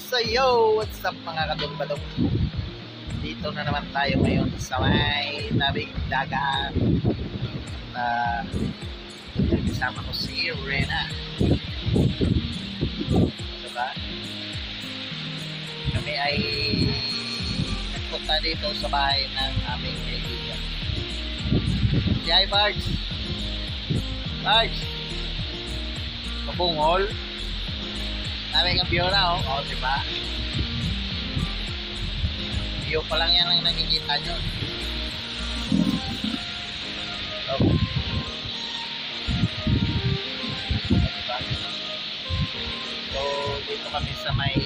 So yo, what's up mga kadong-badong? Dito na naman tayo ngayon sa may tabing dagat. Kasama ko si Rena. Diba? Kami ay nagpunta dito sa bahay ng aming kaibigan. Hi Bards! Bards! Mabungol. Namin ang view na, oh, diba? View pa lang yan ang nakikita nyo. Oh. Diba? So, dito kami sa may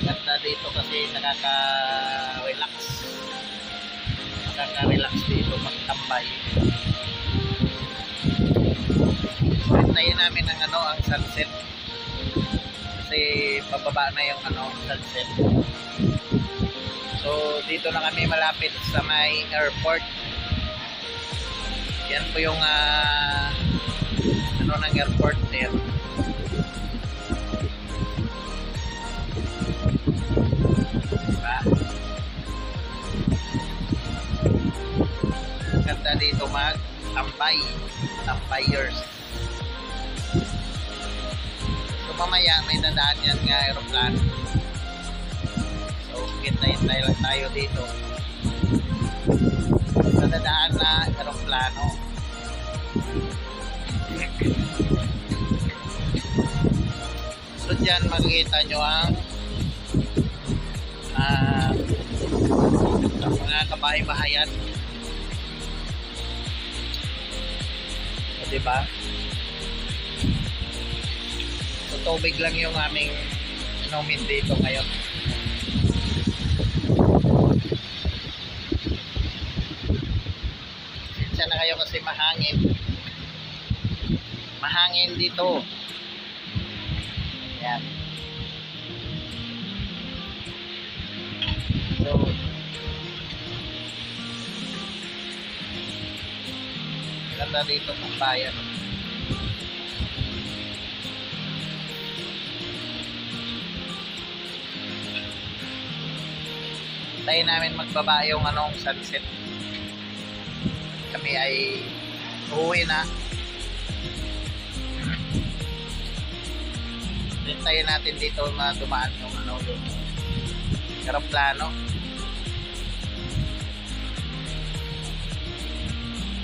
ganda dito kasi nakaka-relax dito magtambay. Hintayin namin ang ang sunset kasi pababa na yung sunset. So dito na kami malapit sa may airport. Yan po yung ng airport there. Diba? Ganda dito tambayers. So mamaya may dadaan yan nga aeroplano. So hintay lang tayo dito sa dadaan na aeroplano. So dyan makikita nyo ang mga kabahay-bahayan. Diba? So tubig lang yung aming inumin dito ngayon. Sinsya na kayo kasi mahangin dito. Yan. So ganda dito ng bayan. Tayo namin magbaba yung sunset. Kami ay uuwi na. Hintayin natin dito dumaan yung yung aeroplano.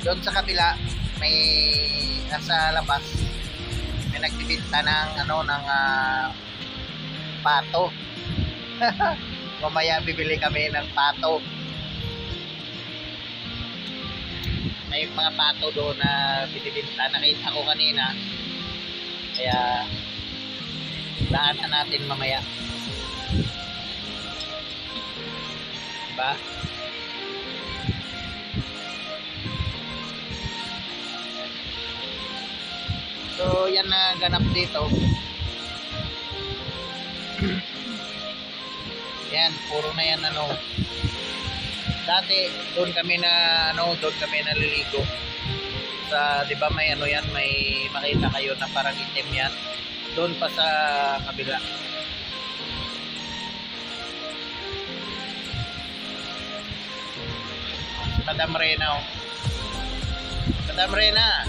Doon sa kabila may nasa labas may nagbibinta ng pato. Mamaya bibili kami ng pato. May mga pato doon na binibinta, nakita ko kanina. Kaya daanan natin mamaya. Diba? So yan na ganap dito. Yan, puro na yan dati doon kami naliligo sa, di ba may yan, may makita kayo na parang itim yan doon pa sa kabila. Madam Rena, oh. Madam Rena,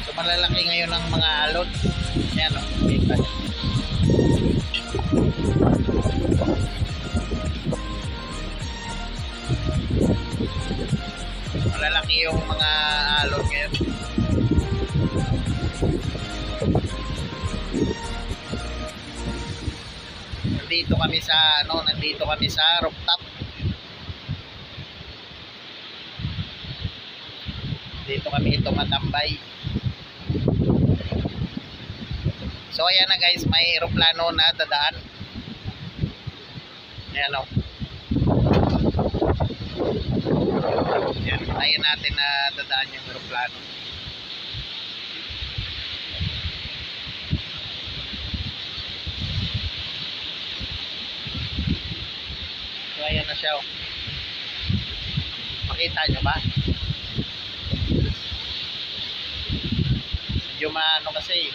so malalaki ngayon ang mga alon. Yan, oh, kita. Malalaki yung mga alon ngayon. Nandito kami sa rooftop. Dito kami tumatambay. So ayan na guys, may aeroplano na dadaan. Ayan o. Ayan, tayo natin na dadaan yung aeroplano. siya. Oh. Makita nyo ba? Medyo maano kasi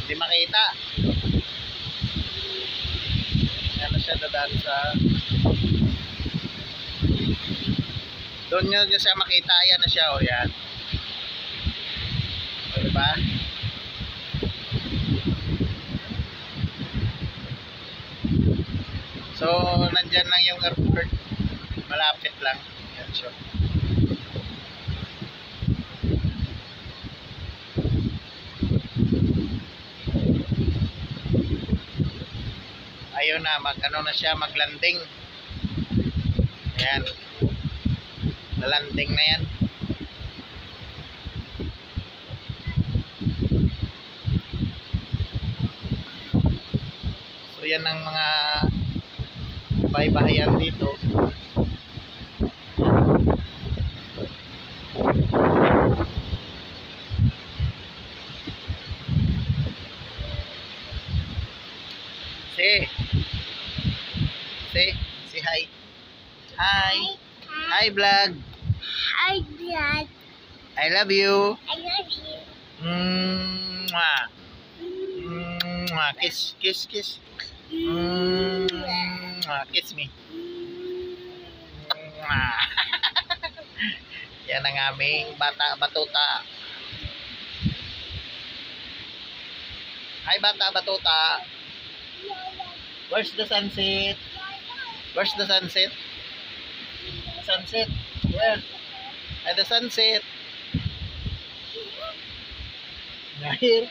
hindi makita. Ano siya, dadaan sa doon nyo siya makita. Ayan na siya. O yan. O diba? So nandyan lang yung airport. Malapit lang. Yan siya. Ayun na, ano na siya, maglanding. Ayan. Nalanding na yan. So yan ang mga bahay-bahayan dito. Say hi. Hi. Hi vlog. Hi, Dad. I love you. I love you. Mwah. Mwah. Kiss, kiss, kiss. Mwah. Kiss me. Mwah. Yan ang aming batuta. Hi bata batuta. Where's the sunset? Where's the sunset? Sunset? Where? At the sunset. Dahil.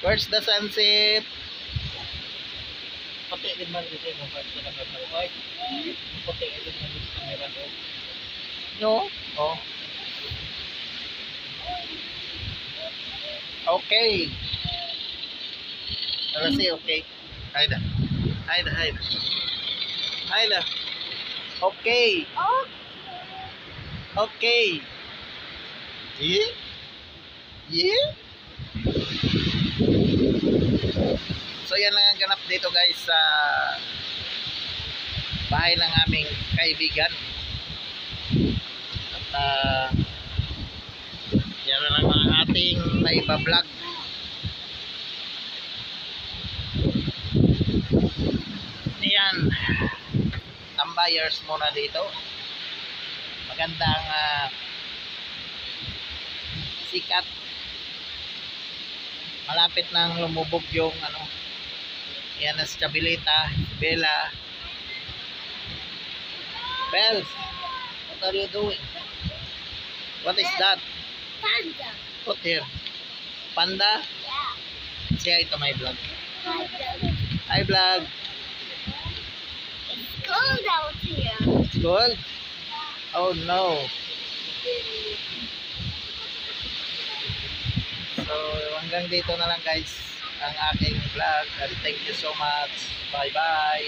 Where's the sunset? Pati din man dito yung mga sa kamera. Pati din man dito sa kamera. No? Oh. Okay. Let's see, okay. Hayda. Okay. Oh, Okay. Yeah? Yeah? So yan lang ang ganap dito guys sa bahay ng aming kaibigan. At yan na lang ang ating naiba-vlog. Yan. Tambayers muna dito. Magandang sikat. Malapit nang lumubog yung ano. Yan na Stabilita, Bella. Bells, what are you doing? What is that? Panda. Put here. Panda? Yeah. Say hi to my vlog. Panda. Hi vlog. It's cold out here. It's cold? Oh no. So hanggang dito na lang guys ang aking vlog. And thank you so much. Bye bye.